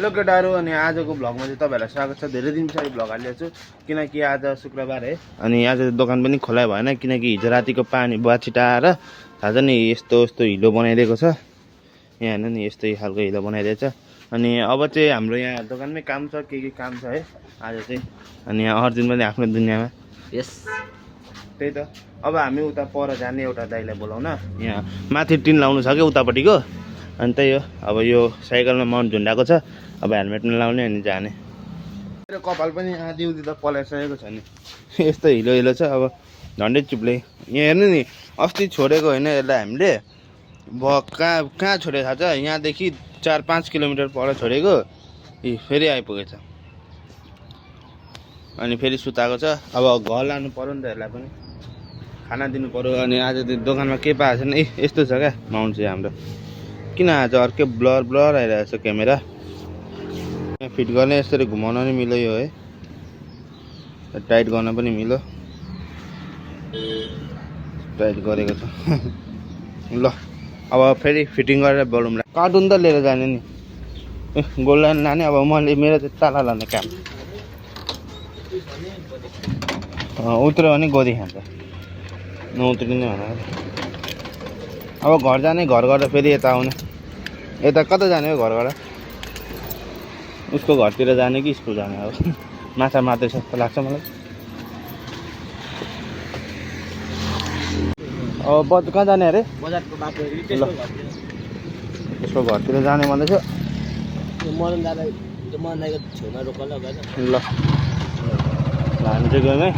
Hello केटाहरू, अनि आजको भ्लगमा चाहिँ तपाईँहरूलाई स्वागत छ। धेरै दिन पछाडि भ्लग हालिरहेको छु किनकि आज शुक्रबार है। अनि आज दोकान पनि खोला भएन किनकि हिजो रातिको पानी बाछिटाएर थाहा छ नि यस्तो यस्तो हिलो बनाइदिएको छ। यहाँ हेर्नु नि यस्तै खालको हिलो बनाइदिएको छ। अनि अब चाहिँ हाम्रो यहाँ दोकानमै काम छ, के काम छ है आज चाहिँ। अनि यहाँ अर्जुन पनि आफ्नो दुनियाँमा। यस त्यही त अब हामी उता पर जाने एउटा दाइलाई बोलाउन। यहाँ माथि टिन लाउनु छ क्या उतापट्टिको। अनि त्यही हो, अब यो साइकलमा माउन्ट झुन्डाएको छ, अब हेलमेटमा लाउने अनि जाने। मेरो कपाल पनि आधी उधी त पलाइसकेको छ नि, यस्तो हिलो हिलो छ। अब झन्डै चुप्ले यहाँ हेर्नु नि, अस्ति छोडेको होइन यसलाई हामीले। कहाँ छोडेको थाहा छ, यहाँदेखि 4-5 किलोमिटर पर छोडेको, फेरि आइपुगेछ। अनि फेरि सुताएको छ। अब घर लानु पऱ्यो नि त यसलाई पनि, खाना दिनु पऱ्यो। अनि आज त्यो दोकानमा के पाएको छैन। यस्तो छ क्या माउन्ट चाहिँ हाम्रो। किन आज अर्कै ब्लर ब्लर आइरहेको छ क्यामेरा। यहाँ फिट गर्ने यसरी घुमाउन पनि मिल्यो यो है, टाइट गर्न पनि मिल्यो, टाइट गरेको छ। ल अब फेरि फिटिङ गरेर बोलौँ। कार्टुन त लिएर जाने नि, गोल्डन लाने। अब मैले मेरो चाहिँ ताला लाने काम। उत्र्यो भने गोदी खान्छ, नउत्रिने भनेर। अब घर जाने, घर गएर फेरि यता आउने। यता कता जाने हो घरबाट? उसको घरतिर जाने कि स्कुल जाने? अब माछा मार्दै जस्तो लाग्छ मलाई। अब कहाँ जाने अरे? बजारको बाटो उसको घरतिर जाने भन्दैछ। मदन दाईको छेउमा रोकल गएन। ल हामी चाहिँ गयौँ है।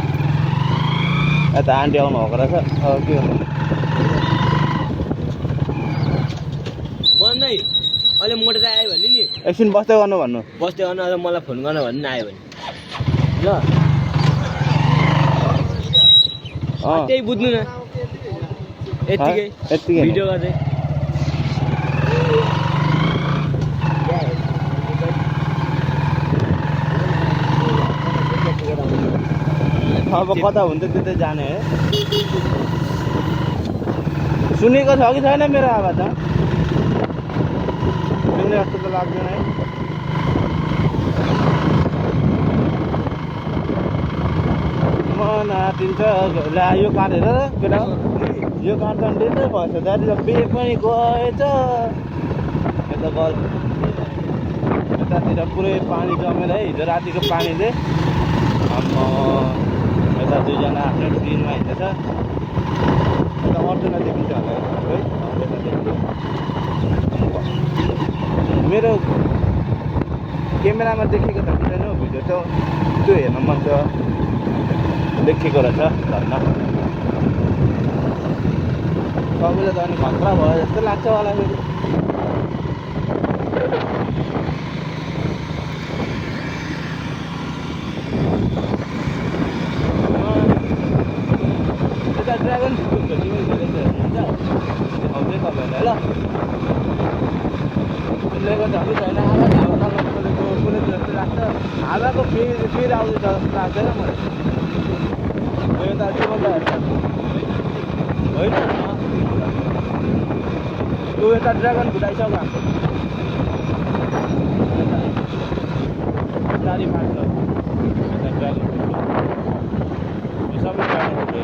यता आन्टी आउनु भएको रहेछ। अब के गर्नु? मदन दाई अहिले मोटर आयो भने नि एकछिन बस्दै गर्नु भन्नु। बस्दै गर्नु, अझ मलाई फोन गर्न भन्नु आयो भने ल। त्यही बुझ्नु न, यत्तिकै भिडियो गर्दै। अब कता हुन्छ त्यतै जाने है। सुनेको छ कि छैन मेरो आवाज? सुन्ने जस्तो त लाग्दैन है। मन आँटिन्छ ला यो काटेर केटा, यो काट्दा डेन्जर भएछ। त्यहाँनिर बेग पनि गएछ। यता बल यतातिर पुरै पानी जमेर है, हिजो रातिको पानीले। यता दुईजना आफ्नो टिनमा हिँड्दैछ। यता अर्जुनलाई देखिन्छ होला है, यता देखिन्छ। मेरो क्यामेरामा देखेको त छैन हौ, भिडियो त त्यो हेर्न मन छ, देखेको रहेछ धन्न। सबैले त अनि खतरा भयो जस्तो लाग्छ होला फेरि। यता ड्रागन फ्रुटको तिमी धेरै हेर्नुहुन्छ देखाउँदै तपाईँहरूलाई ल। त्यसले गर्दा पनि छैन, आवाज हावा खोलेको खोलेको जस्तो लाग्छ। हावाको फेरि आउँदैछ जस्तो लाग्दैन मलाई। यता टेबल हेर्छ होइन, त्यो यता ड्रागन फ्रुट आइसक्यो हाम्रो। चारी पाँच छ यता ड्रागन फ्रुट। यो सबै ड्रागन फ्रुट हो,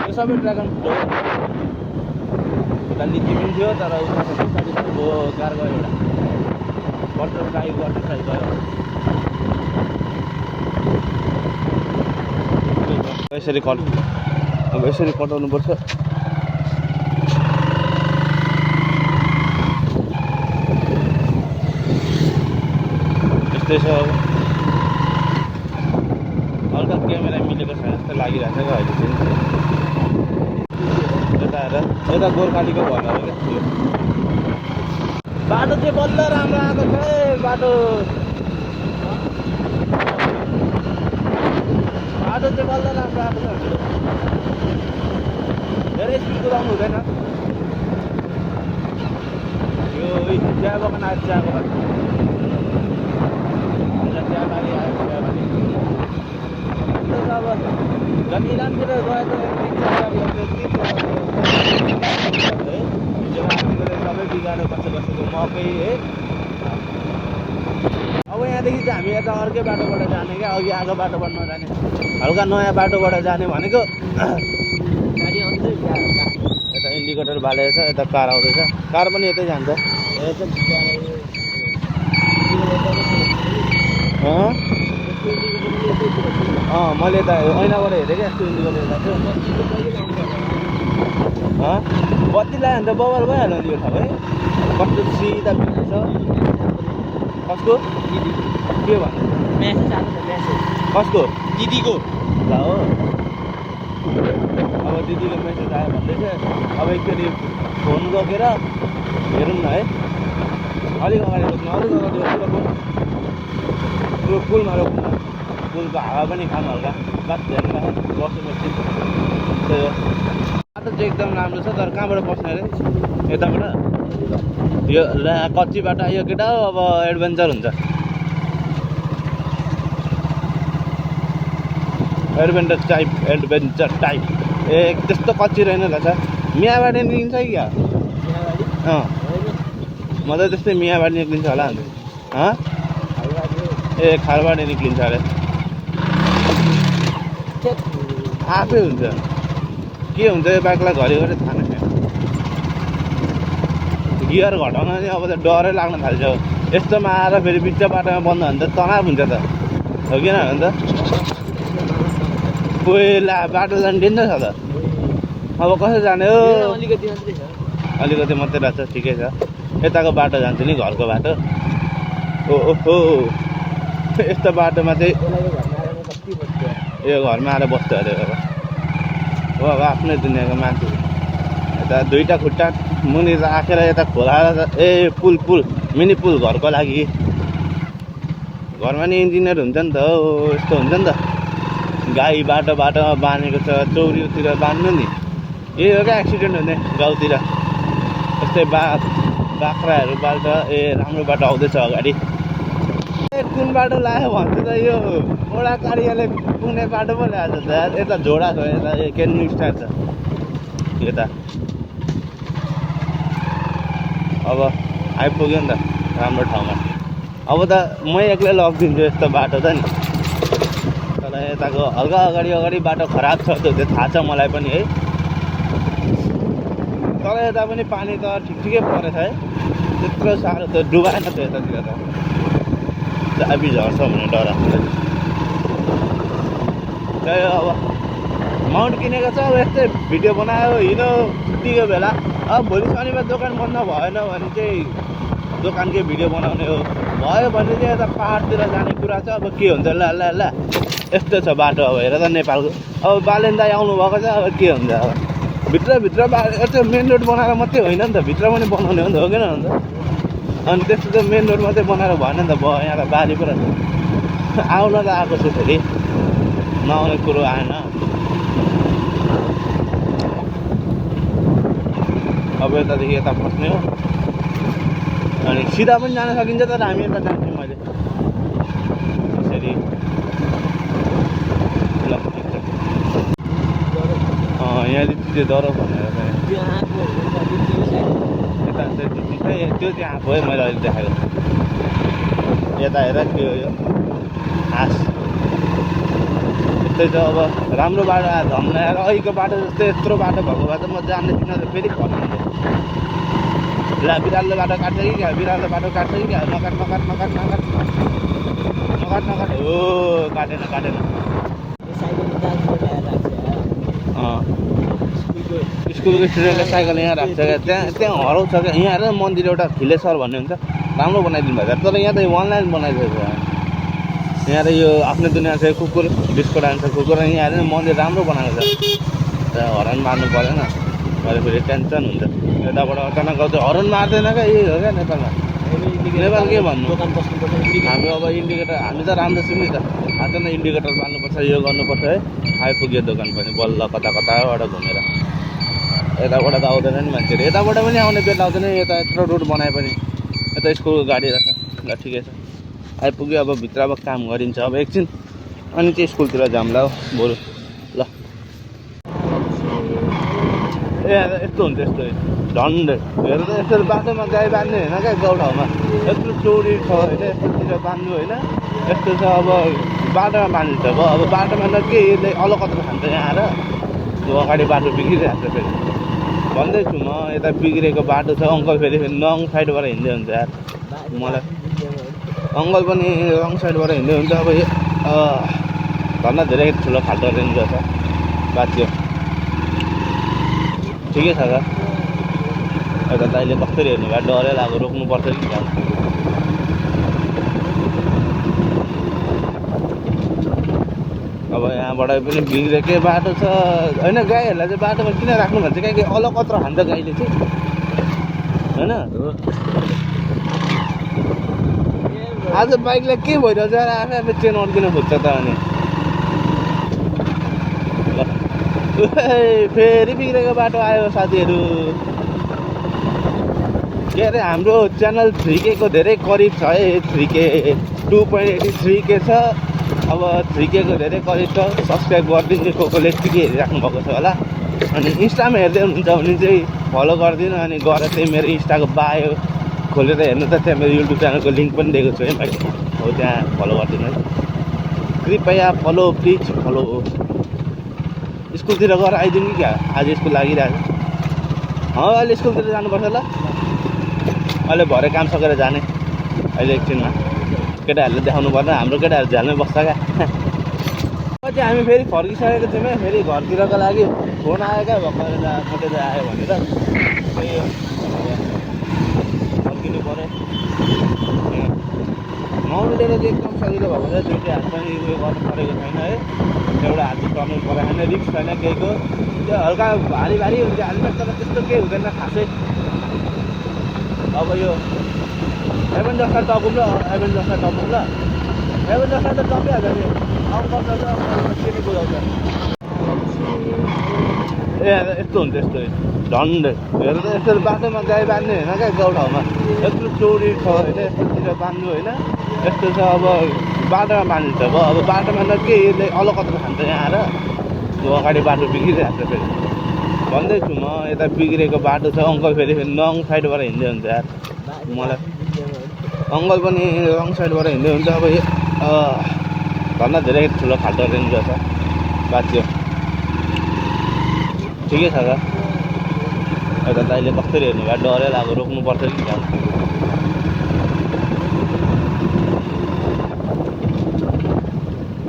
यो सबै ड्रागन फ्रुट हो। उता लिची पनि थियो, तर उता हो गाह्रो गयो एउटा बटरफ्लाई गयो। यसरी अब यसरी कटाउनु पर्छ। यस्तै छ। अब हल्का क्यामेरा मिलेको छैन जस्तो लागिरहेको छ क्या अहिले चाहिँ। यता हेर, यता गोर्खालीको भएर हो क्या यो बाटो चाहिँ बल्ल राम्रो आएको छ है। बाटो चाहिँ बल्ल राम्रो आएको छ। धेरै स्पिड कुदाउनु हुँदैन। यो चिया बगान आयो, चिया बगान चियाबारी आयो, चियाबारी। अब झन् इलामतिर गयो त सबै बिगाएर बसेको मकै है। यहाँदेखि चाहिँ हामी यता अर्कै बाटोबाट जाने क्या अघि आएको बाटोबाट नजाने हल्का नयाँ बाटोबाट जाने भनेको गाडी आउँदै यता इन्डिकेटर बालेको छ यता कार आउँदैछ कार पनि यतै जान्छ मैले त ऐनाबाट हेरेँ क्या यस्तो इन्डिकेटर लाग्यो बत्ती लगायो भने त बबल भइहाल्यो नि यो ठाउँ है कस्तो सिधा बिग्रेको छ कसको के भन्नु मेसेज आएको छ मेसेज कसको दिदीको ल हो अब दिदीको मेसेज आयो भन्दैछ अब एकचोटि फोन रोकेर हेरौँ न है अलिक अगाडि रोक्नु अलिक अगाडि रोक्नु त्यो पुलमा रोक्नु पुलको हावा पनि खाम हल्का बात हेर्नु बस्नुपर्छ त्यही हो बाटो चाहिँ एकदम राम्रो छ तर कहाँबाट बस्ने अरे यताबाट यो कच्ची बाटो आयो केटा हो अब एडभेन्चर हुन्छ एडभेन्चर टाइप ए त्यस्तो कच्ची रहेन रहेछ मियाबारी निक्लिन्छ कि क्या म त त्यस्तै मियाबारी निक्लिन्छ होला अन्त ए खालबारी निक्लिन्छ अरे आफै हुन्छ के हुन्छ यो बाइकलाई घरिघरि थाहा नै छैन गियर घटाउन नि अब त डरै लाग्न थाल्छ यस्तोमा आएर फेरि बिच बाटोमा बन्द भने त तनाव हुन्छ त हो किन भने त पहिला बाटो जानु डेन्जर छ त अब कसरी जाने हो अलिकति मात्रै रहेछ ठिकै छ यताको बाटो जान्छ नि घरको बाटो ओहो यस्तो बाटोमा चाहिँ यो घरमा आएर बस्छ अरे हो अब आफ्नै दुनियाँको मान्छे यता दुईवटा खुट्टा मुनि राखेर यता खोला ए पुल मिनी पुल घरको लागि घरमा नि इन्जिनियर हुन्छ नि त हो यस्तो हुन्छ नि त गाई बाटोमा बाँधेको छ चौरीतिर बाँध्नु नि यही हो क्या एक्सिडेन्ट हुने गाउँतिर यस्तै बाख्राहरू बाल्छ ए राम्रो बाटो आउँदैछ अगाडि ए कुन बाटो लाग्यो भन्छ त यो वडा कार्यालय पुग्ने बाटो पो ल्याएको छ त यता झोडा छ यता केन्यु स्टार छ यता अब आइपुग्यो नि त राम्रो ठाउँमा अब त म एक्लै लगिदिन्छु यस्तो बाटो त नि तर यताको हल्का अगाडि बाटो खराब छ त्यो थाहा छ मलाई पनि है तर यता पनि पानी त ठिकै परेछ है त्यत्रो साह्रो त डुबाएन त यतातिर त दाबी झर्छ भने डर त्यही अब माउन्ट किनेको छ अब यस्तै भिडियो बनायो हिँड्यो छुट्टीको बेला अब भोलि शनिबार दोकान बन्द भएन भने चाहिँ दोकानकै भिडियो बनाउने हो भयो भने चाहिँ यता पाहाडतिर जाने कुरा छ अब के हुन्छ ल यस्तो छ बाटो अब हेर त नेपालको अब बालेन दाइ आउनुभएको छ अब के हुन्छ अब भित्र यस्तो मेन रोड बनाएर मात्रै होइन नि त भित्र पनि बनाउने हो नि त हो किन अन्त अनि त्यस्तो त मेन रोड मात्रै बनाएर भएन नि त भयो यहाँ त बारी पो रहेछ आउन त आएको छु फेरि नआउने कुरो आएन अब यतादेखि यता फस्ने हो अनि सिधा पनि जान सकिन्छ तर हामी यता जान्थ्यौँ मैले यसरी ल यहाँदेखि त्यो डरो भनेर यता त्यो चाहिँ आएको है मैले अहिले देखाएको यता हेर त्यो यो हाँस त्यस्तै छ अब राम्रो बाटो झम्नाएर अहिलेको बाटो जस्तै यत्रो बाटो भएको भए त म जान्ने थिइनँ फेरि फर्किन्थेँ ला बिरालो बाटो काट्छ कि क्या बिरालो बाटो काट्छ कि क्या नकाट हो काटेन स्कुलको स्टुडेन्टले साइकल यहाँ राख्छ क्या त्यहाँ हराउँछ क्या यहाँ हेर मन्दिर एउटा फिलेसर भन्ने हुन्छ राम्रो बनाइदिनु भएको तर यहाँ त वान लाइन बनाइदिएको छ यहाँ त यो आफ्नो दुनियाँ छ कुकुर डिस्को डान्स कुकुर यहाँ हेर मन्दिर राम्रो बनाएको छ हरन मार्नु परेन अहिले फेरि टेन्सन हुन्छ यताबाट अचानक आउँछ हरन मार्दैन क्या यही हो क्या नेपालमा नेपाल के भन्नु हामी अब इन्डिकेटर हामी त राम्रो छौँ नि त आज नै इन्डिकेटर बाल्नुपर्छ यो गर्नुपर्छ है आइपुग्यो दोकान पनि बल्ल कताबाट घुमेर यताबाट त आउँदैन नि मान्छेहरू यताबाट पनि आउने बेला आउँदैन यता यत्रो रोड बनाए पनि यता स्कुलको गाडी राख्छ ल ठिकै छ आइपुग्यो अब भित्र अब काम गरिन्छ अब एकछिन अनि चाहिँ स्कुलतिर जाउँला हो बरु ल यस्तो हुन्छ यस्तो झन्डै हेर त यस्तो बाटोमा गाई बाँध्ने होइन क्या गाउँठाउँमा यत्रो चौडी छ होइन यस्तोतिर बाँध्नु होइन यस्तो छ अब बाटोमा बाँधिन्छ अब बाटोमा त के यसले अलकत्र खान्छ यहाँ आएर त्यो अगाडि बाटो बिग्रिरहेको छ फेरि भन्दैछु म यता बिग्रेको बाटो छ अङ्कल फेरि रङ साइडबाट हिँड्दै हुन्छ यार मलाई अङ्कल पनि रङ साइडबाट हिँड्दै हुन्छ अब भन्दा धेरै ठुलो खाल्टो रेन्ज छ बाँच्यो ठिकै छ त यता दाइले कसरी हेर्नु भयो डरै लाग्यो रोक्नुपर्छ कि क्या अब यहाँबाट पनि बिग्रेकै बाटो छ होइन गाईहरूलाई चाहिँ बाटोमा किन राख्नु भन्छ किनकि अलकत्र खान्छ गाईले चाहिँ होइन आज बाइकलाई के भइरहेछ आफै आफै चेन अड्किन खोज्छ त अनि फेरि बिग्रेको बाटो आयो साथीहरू के अरे हाम्रो च्यानल 3K को धेरै करिब छ है 3K 2.83K छ अब 3K को धेरै करिब छ सब्सक्राइब गरिदिनु कोले के हेरिराख्नु भएको छ होला अनि इन्स्टामा हेर्दै हुनुहुन्छ भने चाहिँ फलो गरिदिनु अनि गएर चाहिँ मेरो इन्स्टाको बायो खोलेर हेर्नु त त्यहाँ मेरो युट्युब च्यानलको लिङ्क पनि दिएको छु है मैले हो त्यहाँ फलो गरिदिनु है कृपया फलो प्लिज फलो स्कुलतिर गएर आइदिनु कि क्या आज स्कुल लागिरहेको अहिले स्कुलतिर जानुपर्छ ल अहिले भरे काम सकेर जाने अहिले एकछिनमा केटाहरूले देखाउनु पर्दैन हाम्रो केटाहरू झ्यालमै बस्छ क्या पछि हामी फेरि फर्किसकेको थियौँ फेरि घरतिरको लागि फोन आयो क्या भर्खर कतै आयो भनेर फर्किनु पऱ्यो नमिलेर चाहिँ एकदम सजिलो भएको छ दुइटै हात पनि उयो गर्नु परेको छैन है एउटा हात टर्नु परेको छैन रिक्स छैन केहीको त्यो हल्का भारी भारी हुन्छ हेलमेट तर त्यस्तो केही हुँदैन खासै अब यो हेभन जस्ता टपुम ल हेभन जस्ता टपुम ल हेभन जस्ता त टपिहाल्छ नि अङ्कल त के बुझाउँछ यस्तो हुन्छ यस्तो झन्डै हेर त यस्तो बाटोमा गाई बाँध्ने होइन क्या गाउँठाउँमा यत्रो चौडी छ होइन यस्तोतिर बाँध्नु होइन यस्तो छ अब बाटोमा बाँधिन्छ अब बाटोमा त के यसले अलकत्र खान्छ यहाँ आएर त्यो अगाडि बाटो बिग्रिरहेको छ फेरि भन्दैछु म यता बिग्रेको बाटो छ अङ्कल फेरि रङ साइडबाट हिँड्दै हुन्छ यार मलाई अङ्कल पनि रङ साइडबाट हिँड्दै हुन्छ अब भन्दा धेरै ठुलो खाल्टो रेन्ज छ बाँच्यो ठिकै छ त यता दाइले कसरी हेर्नु भयो डरै लाग्यो रोक्नुपर्छ कि क्या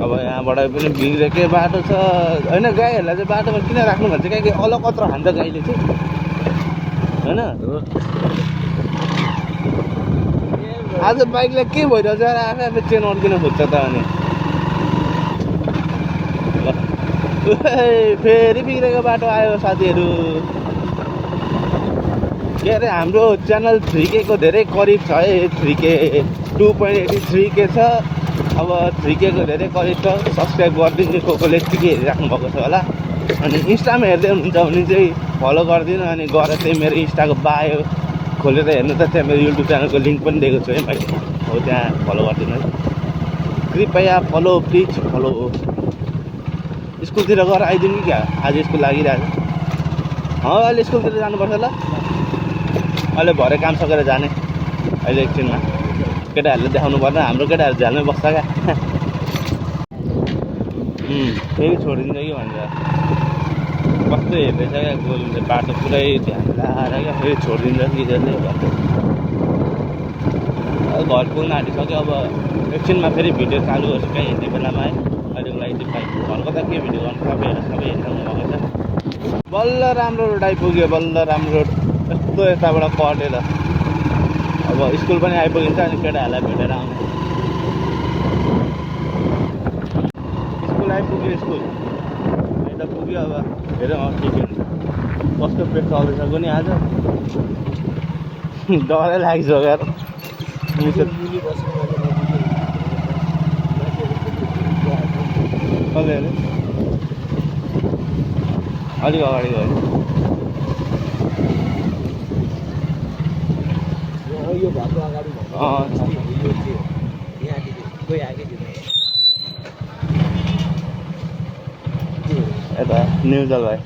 अब यहाँबाट पनि बिग्रेकै बाटो छ होइन गाईहरूलाई चाहिँ बाटोमा किन राख्नु भन्छ किनकि अलकत्र खान्छ गाईले चाहिँ होइन आज बाइकलाई के भइरहेछ आफै आफै चेन अड्किन खोज्छ त अनि फेरि बिग्रेको बाटो आयो साथीहरू के अरे हाम्रो च्यानल 3K को धेरै करिब छ है 3K 2.83K छ अब 3K को धेरै करिब छ सब्सक्राइब गरिदिनु कोले के हेरिराख्नु भएको छ होला अनि इन्स्टामा हेर्दै हुनुहुन्छ भने चाहिँ फलो गरिदिनु अनि गएर चाहिँ मेरो इन्स्टाको बायो खोलेर हेर्नु त त्यहाँ मेरो युट्युब च्यानलको लिङ्क पनि दिएको छु है मैले हो त्यहाँ फलो गरिदिनु है कृपया फलो प्लिज फलो स्कुलतिर गएर आइदिनु कि क्या आज स्कुल लागिरहेको अहिले स्कुलतिर जानुपर्छ ल अहिले भरे काम सकेर जाने अहिले एकछिनमा केटाहरूले देखाउनु पर्दैन हाम्रो केटाहरू झ्यालमै बस्छ क्या फेरि छोडिदिन्छ कि भनेर कस्तो हेर्दैछ क्या गोलुले बाटो पुरै ध्यान लाएर क्या फेरि छोडिदिन्छ कि त्यसले घर पुग्न आँटिसक्यो अब एकछिनमा फेरि भिडियो चालु गर्छु कहीँ हिँड्ने बेलामा है अहिलेको लागि चाहिँ घरको त के भिडियो गर्नु सबै हेरिसक्नु भएको छ बल्ल राम्रो रोड आइपुग्यो बल्ल राम्रो रोड यस्तो यताबाट कटेर अब स्कुल पनि आइपुगिन्छ अनि केटाहरूलाई भेटेर आउने स्कुल आइपुग्यो स्कुल यता पुग्यो अब हेरौँ के हुन्छ कस्तो पेट चल्दैछ पनि आज डरै लागिसक्यो यार कसले अरे अलिक अगाडि गयो यो भएको अगाडि यता न्यु जलपाई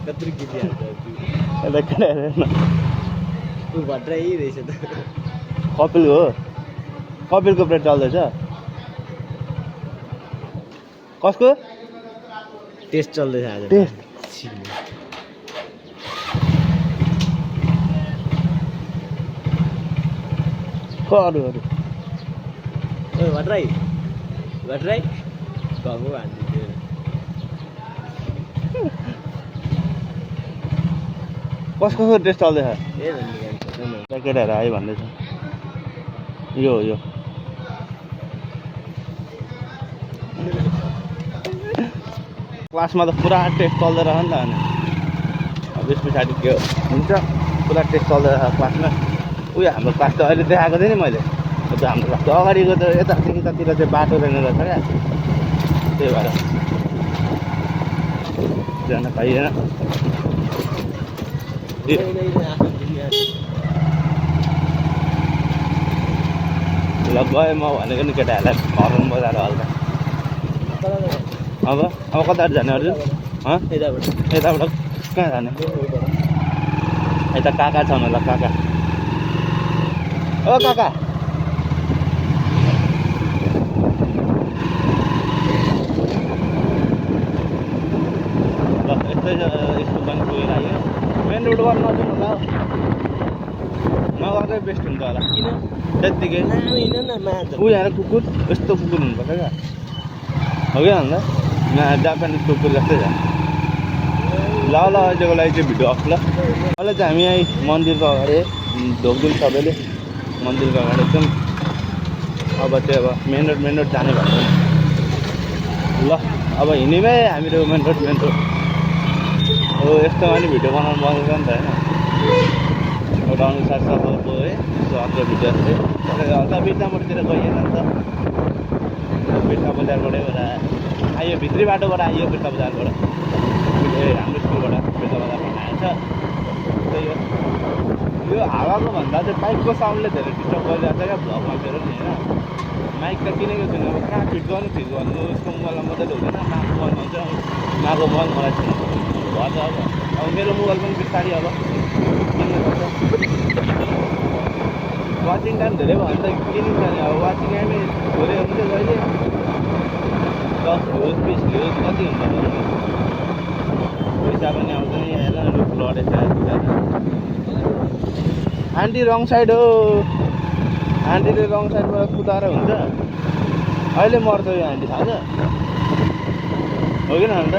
कत्रो गिटी हाल्छ यसलाई केटा हेरेन ऊ भट्राइ रहेछ त कपिल हो कपिलको ब्रेड चल्दैछ कसको टेस्ट चल्दैछ आज टेस्ट अरू अरू ओ भट्राइ भट्राइ घरको हान्दिन्थ्यो कसको टेस्ट चल्दैछ ए भन्ने केटाहरू आयो भन्दैछ यो हो यो क्लासमा त पुरा टेस्ट चल्दै रह नि त अनि अब त्यस पछाडि के हुन्छ पुरा टेस्ट चल्दै रह क्लासमा उयो हाम्रो क्लास त अहिले देखाएको थिएँ नि मैले त्यो हाम्रो क्लास त अगाडिको त यतादेखि यतातिर चाहिँ बाटो रहेन रहेछ क्या त्यही भएर जान पाइएन ल गएँ म भनेको नि केटाहरूलाई हर्न बजाएर हल्का अब कता जाने अर्जुन यताबाट कहाँ जाने यता काका छ होला काका ओ काका ल यस्तै यस्तो पनि गएर आयो मेन रोड गर्न नजाउँ होला नगएकै बेस्ट हुन्छ होला किन त्यत्तिकै हिँड न मान्छ ऊ यहाँ कुकुर यस्तो कुकुर हुनुपर्छ क्या हो क्या अन्त यहाँ जापानिज कुकुर जस्तै छ ल अहिलेको लागि चाहिँ भिडियो अफ ल अहिले चाहिँ हामी यहाँ मन्दिरको अगाडि ढोक्दिउँ सबैले मन्दिरको अगाडि एकदम अब चाहिँ अब मेन रोड जाने भएको ल अब हिँड्यौँ हामीहरू मेन रोड हो यस्तोमा नि भिडियो बनाउनु बसेको नि त होइन एउटा अनुसार सबको है यस्तो अर्को भिडियो चाहिँ हल्का बिर्तामोडतिर गइएन नि त बिर्ता बजारबाटै आयो भित्री बाटोबाट आयो बिर्ता बजारबाट हाम्रो स्कुलबाट बिर्ता बजारमा आएछ त्यही हो यो हावाको भन्दा चाहिँ बाइकको साउन्डले धेरै डिस्टर्ब गरिरहेको छ क्या भ्लगमा फेरि नि होइन माइक त किनेको छैन अब कहाँ फिट गर्नु उसको मोबाइलमा मजाले हुँदैन माको मोबाइल भन्छ माको मोबाइल मलाई छैन भन्छ अब मेरो मोबाइल पनि बिस्तारै अब किन्नुपर्छ वाचिङ टाइम धेरै भयो भने त किनिन्छ नि अब वाचिङ टाइमै धेरै हुन्छ जहिले 10 भ्युज 20 भ्युज कति हुन्छ पैसा पनि आउँछ नि हेर रुख लडेछ आन्टी रङ साइड हो आन्टीले रङ साइडबाट कुदाएर हुन्छ अहिले मर्छ यो आन्टी थाहा छ हो कि न अन्त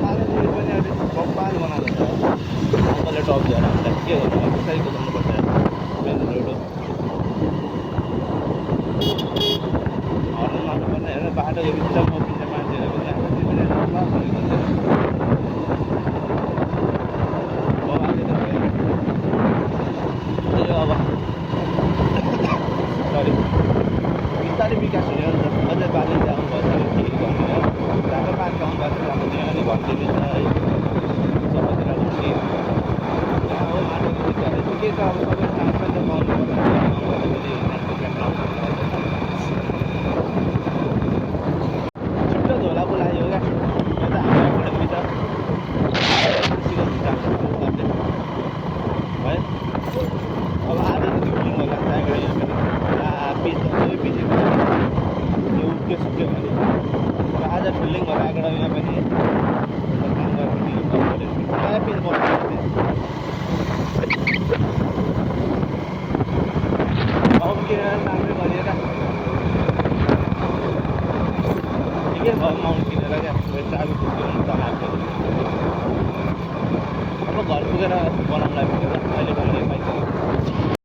पनि कपाल बनाएको छ अङ्कलले टप दिएर हामीलाई के गर्नु कसरी कुदाउनुपर्छ मेन रोड हर्न मार्नुपर्ने हेर बाटोको बिचमा मपिन्छ मान्छेहरू अब सरी बिस्तारै विकास हुने हो नि त अझै बाली जानु भएछ के गर्ने हो राम्रो पार्क आउनु भएको राम्रो अनि भनिदिनु छ है सबैतिर घुम्ने हो माटोको विचारहरू के छ अब सबै ट्रान्सफर पाउनु छिट्टो झोला बोलायो क्या यो त हाम्रो मिटर है अब आज त फिल्डिङ होला त्यहाँबाट यहाँ पनि पछि यो उठ्यो सुक्यो भने अब आज फिल्डिङ होला आँकडा यहाँ पनि काम गर्नु नयाँ पिस बनाउनु अब किनेर राम्रै गरेर ठिकै भयो माउन्ट किनेर क्या चाबी फुक्यो भने चलाएको अब घर पुगेर बनाउनुलाई अहिले पनि